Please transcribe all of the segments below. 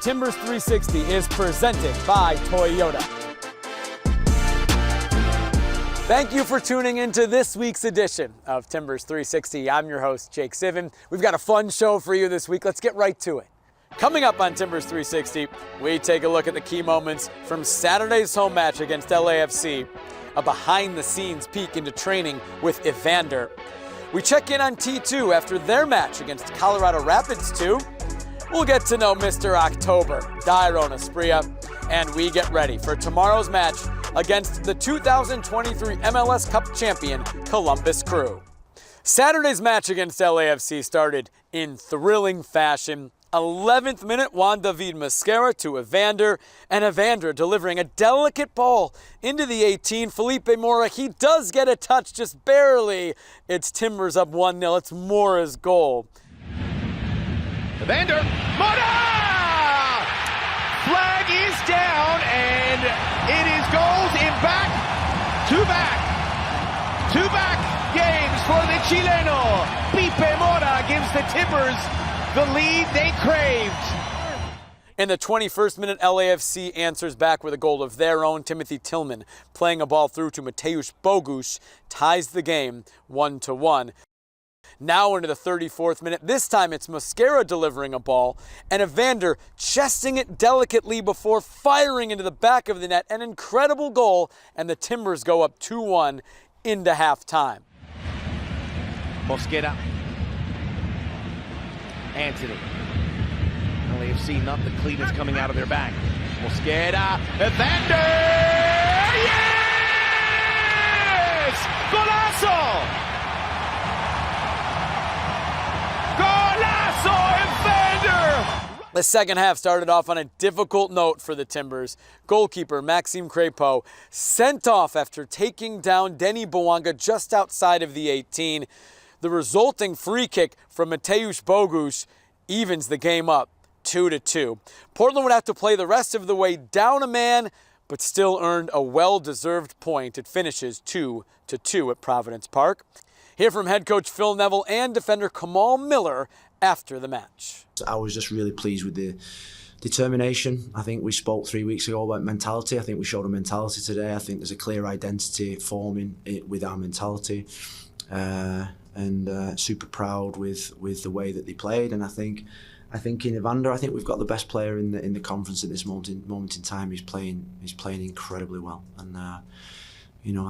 Timbers 360 is presented by Toyota. Thank you for tuning into this week's edition of Timbers 360. I'm your host, Jake Zivin. We've got a fun show for you this week. Let's get right to it. Coming up on Timbers 360, we take a look at the key moments from Saturday's home match against LAFC, a behind-the-scenes peek into training with Evander. We check in on T2 after their match against Colorado Rapids 2. We'll get to know Mr. October, Dairon Asprilla, and we get ready for tomorrow's match against the 2023 MLS Cup champion, Columbus Crew. Saturday's match against LAFC started in thrilling fashion. 11th minute, Juan David Mosquera to Evander, and Evander delivering a delicate ball into the 18. Felipe Mora, he does get a touch, just barely. It's Timbers up 1-0. It's Mora's goal. Evander, Mora! Flag is down, and it is goals in back-to-back games for the Chileno. Felipe Mora gives the Timbers the lead they craved. In the 21st minute, LAFC answers back with a goal of their own. Timothy Tillman playing a ball through to Mateusz Bogusz ties the game 1-1. Now into the 34th minute. This time it's Mosquera delivering a ball and Evander chesting it delicately before firing into the back of the net. An incredible goal, and the Timbers go up 2-1 into halftime. Mosquera. Anthony. LAFC not the cleanest coming out of their back. Mosquera. Evander! Yes! Golazo! Golazo! Evander! The second half started off on a difficult note for the Timbers. Goalkeeper Maxime Crépeau sent off after taking down Denny Bouanga just outside of the 18. The resulting free kick from Mateusz Bogusz evens the game up 2-2. Portland would have to play the rest of the way down a man, but still earned a well-deserved point. It finishes 2-2 at Providence Park. Hear from head coach Phil Neville and defender Kamal Miller after the match. I was just really pleased with the determination. I think we spoke 3 weeks ago about mentality. I think we showed a mentality today. I think there's a clear identity forming with our mentality. And super proud with the way that they played. And I think in Evander, I think we've got the best player in the conference at this moment in time. He's playing incredibly well, and I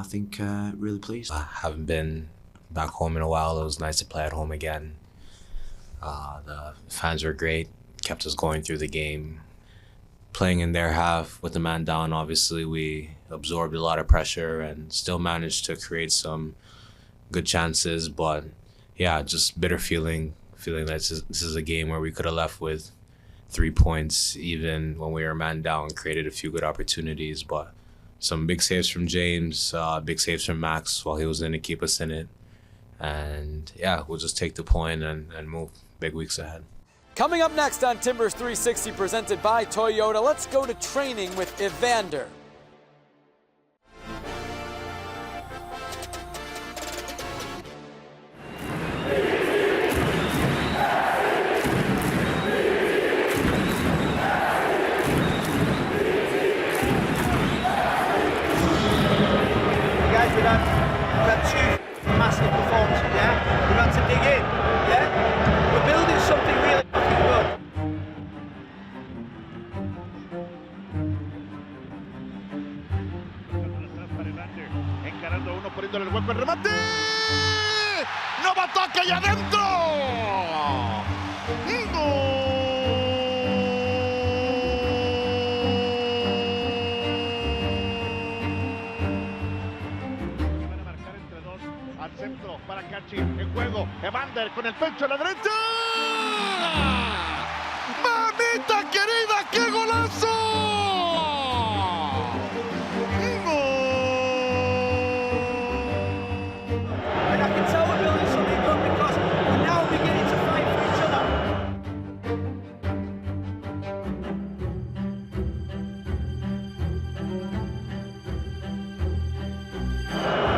think really pleased. I haven't been back home in a while. It was nice to play at home again. The fans were great, kept us going through the game. Playing in their half with the man down, obviously we absorbed a lot of pressure and still managed to create some good chances, but yeah, just bitter feeling that this is a game where we could have left with 3 points even when we were man down, created a few good opportunities, but some big saves from James, big saves from Max while he was in to keep us in it. And yeah, we'll just take the point and move. Big weeks ahead. Coming up next on Timbers 360 presented by Toyota, let's go to training with Evander. We've had two massive performances, yeah? We've had to dig in, yeah? We're building something really fucking good. Encarando uno, poniéndole el hueco, el remate. ¡No va a toque allá adentro! ¡Gol! Al centro para Cachi, en juego, Evander con el pecho a la derecha. ¡Mamita querida, qué golazo! And I can tell we're building something good because we're now beginning to fight for each other.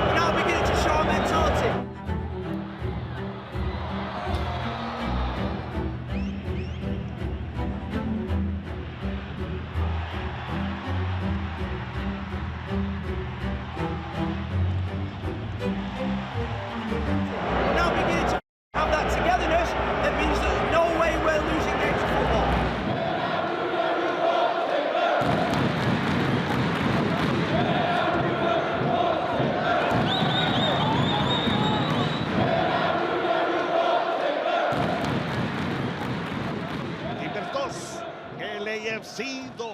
We're now beginning to show our mentality. LAFC 2.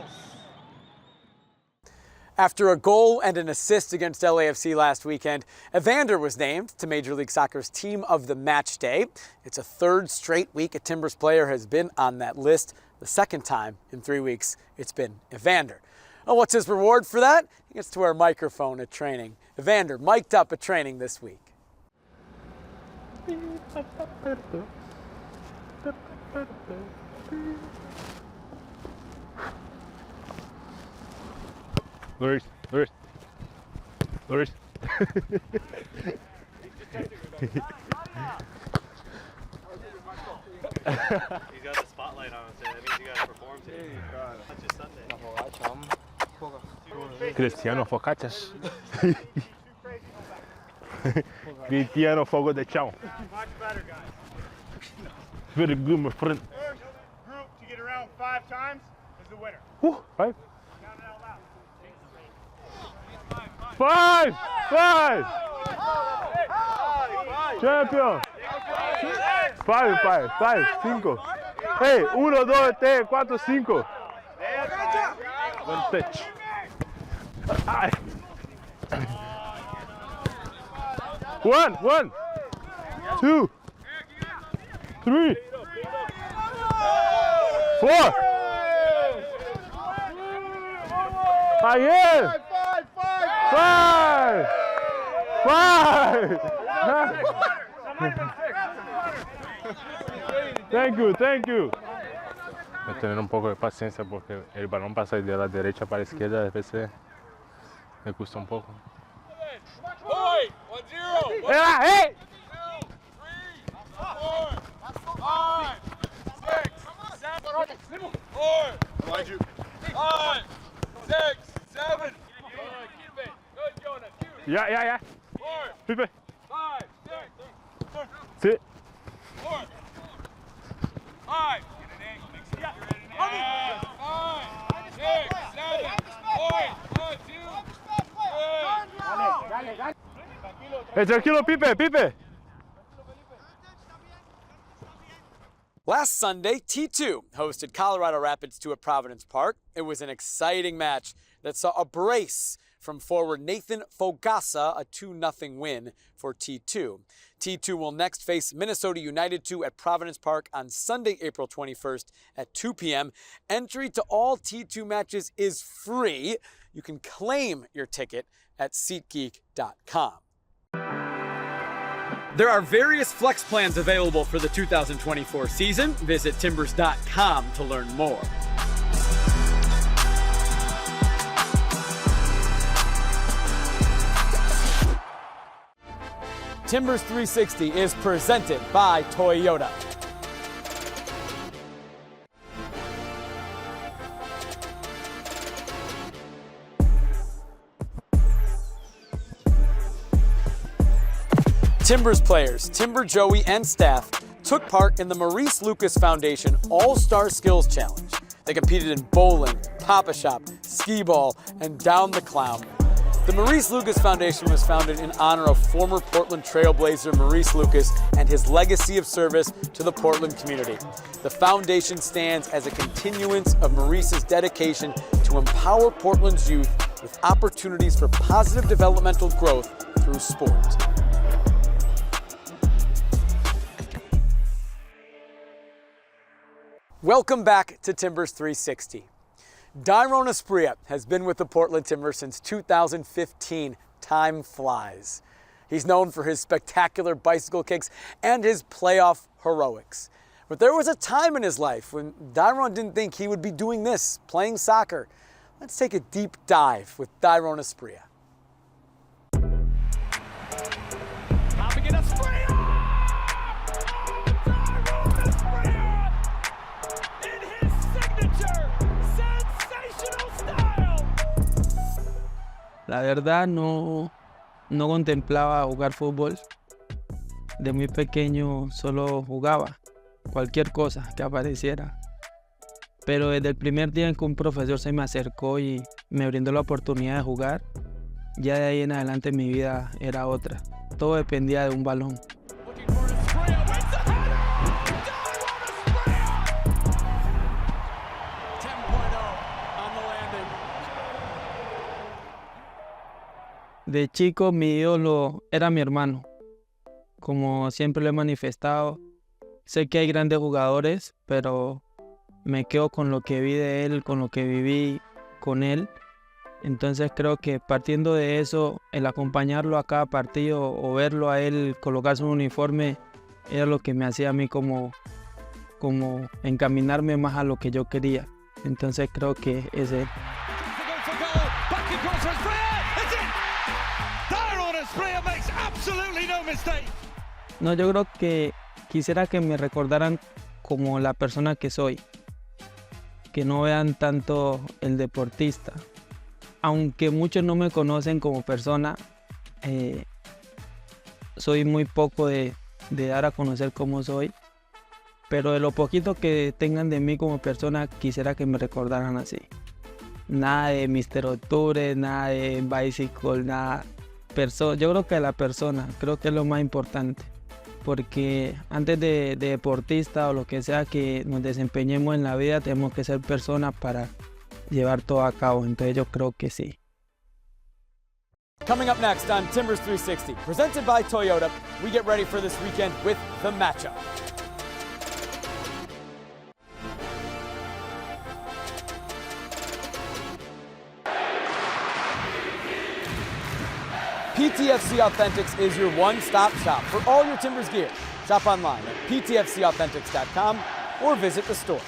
After a goal and an assist against LAFC last weekend, Evander was named to Major League Soccer's Team of the Match Day. It's a third straight week a Timbers player has been on that list. The second time in 3 weeks it's been Evander. Oh, what's his reward for that? He gets to wear a microphone at training. Evander mic'd up at training this week. Maurice. He's got the spotlight on him today. That means you gotta perform today. That's just Sunday. Cristiano Focaccias. Cristiano Fogo de Chão. Much better, guys. Very good, my friend. First group to get around 5 times is the winner. Woo, 5. Count it out loud. 5! Champion! 5, 5. Hey, 1, 2, 3, 4, 5. One touch. Ay. 1, 2, 3, 4. Again. 5. Thank you. Hay que tener un poco de paciencia porque el balón pasa de la derecha para la izquierda, a veces me cuesta un poco. Point! 1-0! ¡Hey! 2, 3, 4, 5, 6, 7, 4, 5, 6, 7. Good, Jonah. Ya. 4, Pipe. 5, 6, Sí. 4, 5. Get an angle. Make sure you're at an angle. 5, 6, 7, 8, 1, 2. Hey, tranquilo, Pipe. Last Sunday, T2 hosted Colorado Rapids 2 at Providence Park. It was an exciting match that saw a brace from forward Nathan Fogassa, a 2-0 win for T2. T2 will next face Minnesota United 2 at Providence Park on Sunday, April 21st at 2 p.m. Entry to all T2 matches is free. You can claim your ticket at SeatGeek.com. There are various flex plans available for the 2024 season. Visit Timbers.com to learn more. Timbers 360 is presented by Toyota. Timbers players, Timber Joey and staff took part in the Maurice Lucas Foundation All-Star Skills Challenge. They competed in bowling, pop-a-shop, skee-ball, and down the clown. The Maurice Lucas Foundation was founded in honor of former Portland trailblazer Maurice Lucas and his legacy of service to the Portland community. The foundation stands as a continuance of Maurice's dedication to empower Portland's youth with opportunities for positive developmental growth through sport. Welcome back to Timbers 360. Dairon Asprilla has been with the Portland Timbers since 2015. Time flies. He's known for his spectacular bicycle kicks and his playoff heroics. But there was a time in his life when Dairon didn't think he would be doing this, playing soccer. Let's take a deep dive with Dairon Asprilla. Popping it, Asprilla! La verdad no contemplaba jugar fútbol. De muy pequeño solo jugaba cualquier cosa que apareciera. Pero desde el primer día en que un profesor se me acercó y me brindó la oportunidad de jugar, ya de ahí en adelante mi vida era otra. Todo dependía de un balón. De chico mi ídolo era mi hermano, como siempre lo he manifestado. Sé que hay grandes jugadores, pero me quedo con lo que vi de él, con lo que viví con él. Entonces creo que partiendo de eso, el acompañarlo a cada partido o verlo a él colocarse un uniforme era lo que me hacía a mí como encaminarme más a lo que yo quería. Entonces creo que es él. No, yo creo que quisiera que me recordaran como la persona que soy, que no vean tanto el deportista. Aunque muchos no me conocen como persona, soy muy poco de dar a conocer cómo soy, pero de lo poquito que tengan de mí como persona, quisiera que me recordaran así. Nada de Mr. Octubre, nada de Bicycle, nada. Yo creo que la persona, creo que es lo más importante, porque antes de deportista o lo que sea que nos desempeñemos en la vida, tenemos que ser personas para llevar todo a cabo. Entonces yo creo que sí. Coming up next on Timbers 360, presented by Toyota, we get ready for this weekend with the matchup. PTFC Authentics is your one-stop shop for all your Timbers gear. Shop online at ptfcauthentics.com or visit the store.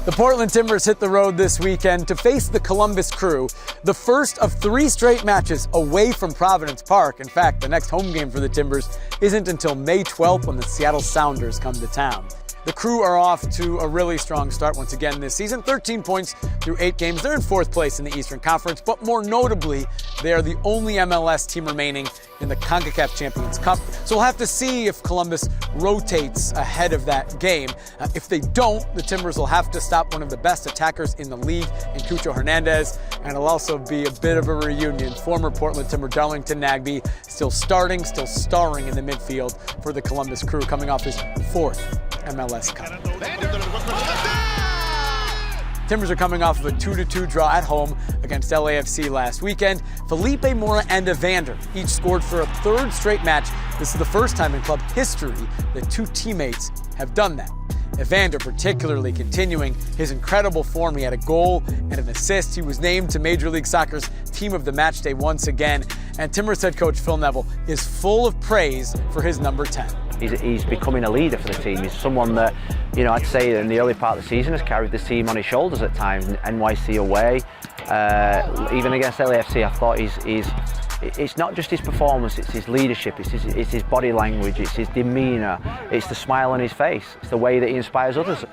The Portland Timbers hit the road this weekend to face the Columbus Crew, the first of 3 straight matches away from Providence Park. In fact, the next home game for the Timbers isn't until May 12th when the Seattle Sounders come to town. The Crew are off to a really strong start once again this season. 13 points through 8 games. They're in 4th place in the Eastern Conference, but more notably, they are the only MLS team remaining in the CONCACAF Champions Cup. So we'll have to see if Columbus rotates ahead of that game. If they don't, the Timbers will have to stop one of the best attackers in the league in Cucho Hernandez, and it'll also be a bit of a reunion. Former Portland Timber Darlington Nagbe still starting, still starring in the midfield for the Columbus Crew, coming off his 4th MLS Cup. Timbers are coming off of a 2-2 draw at home against LAFC last weekend. Felipe Mora and Evander each scored for a 3rd straight match. This is the first time in club history that 2 teammates have done that. Evander particularly continuing his incredible form. He had a goal and an assist. He was named to Major League Soccer's Team of the Matchday once again. And Timbers head coach Phil Neville is full of praise for his number 10. He's becoming a leader for the team. He's someone that, you know, I'd say in the early part of the season has carried this team on his shoulders at times. NYC away, even against LAFC, I thought it's not just his performance, it's his leadership, it's his body language, it's his demeanour, it's the smile on his face, it's the way that he inspires others.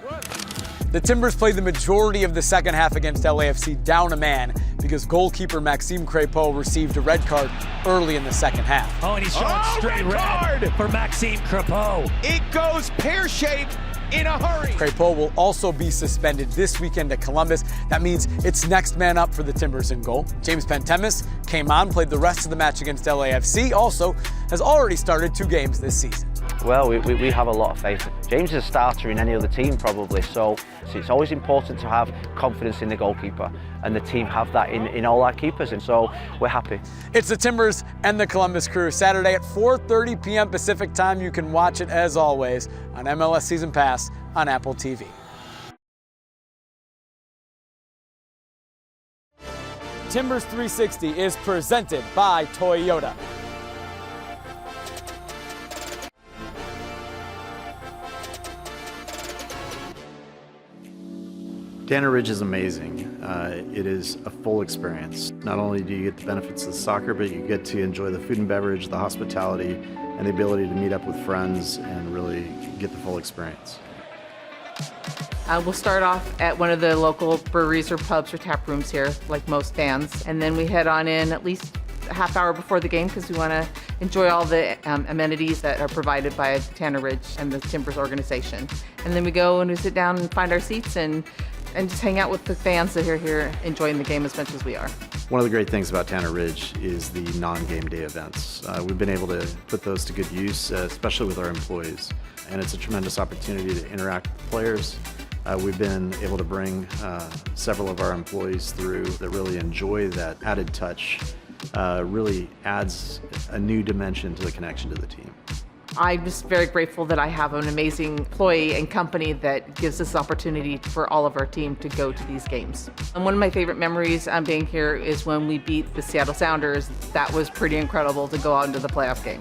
The Timbers played the majority of the second half against LAFC down a man because goalkeeper Maxime Crépeau received a red card early in the second half. Oh, and he's showing straight red for Maxime Crépeau. It goes pear-shaped in a hurry. Crépeau will also be suspended this weekend at Columbus. That means it's next man up for the Timbers in goal. James Pantemis came on, played the rest of the match against LAFC, also has already started 2 games this season. Well, we have a lot of faith. James is a starter in any other team probably, so it's always important to have confidence in the goalkeeper, and the team have that in all our keepers, and so we're happy. It's the Timbers and the Columbus Crew, Saturday at 4:30 p.m. Pacific time. You can watch it as always on MLS Season Pass on Apple TV. Timbers 360 is presented by Toyota. Tanner Ridge is amazing. It is a full experience. Not only do you get the benefits of the soccer, but you get to enjoy the food and beverage, the hospitality, and the ability to meet up with friends and really get the full experience. We'll start off at one of the local breweries or pubs or tap rooms here, like most fans, and then we head on in at least a half hour before the game because we want to enjoy all the amenities that are provided by Tanner Ridge and the Timbers organization. And then we go and we sit down and find our seats and just hang out with the fans that are here enjoying the game as much as we are. One of the great things about Tanner Ridge is the non-game day events. We've been able to put those to good use, especially with our employees. And it's a tremendous opportunity to interact with players, We've been able to bring several of our employees through that really enjoy that added touch. Really adds a new dimension to the connection to the team. I'm just very grateful that I have an amazing employee and company that gives us opportunity for all of our team to go to these games. And one of my favorite memories being here is when we beat the Seattle Sounders. That was pretty incredible to go out into the playoff game.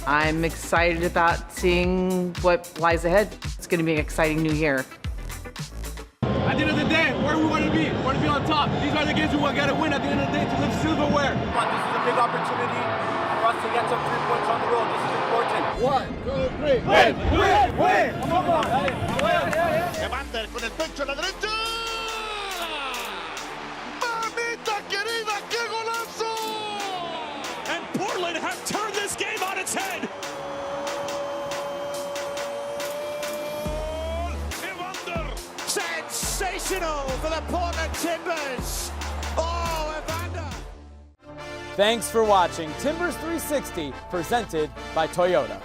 I'm excited about seeing what lies ahead. It's going to be an exciting new year. At the end of the day, where we want to be? We want to be on top. These are the games we got to win at the end of the day to lift silverware. This is a big opportunity for us to get some 3 points on the road. This is important. 1, 2, 3. Win! Win! Win! Come on! Evander con el pecho a la derecha. ¡Mamita querida, qué golazo! And Portland have turned this game on its head. Evander. Sensational for the Portland Timbers. Oh, Evander. Thanks for watching Timbers 360, presented by Toyota.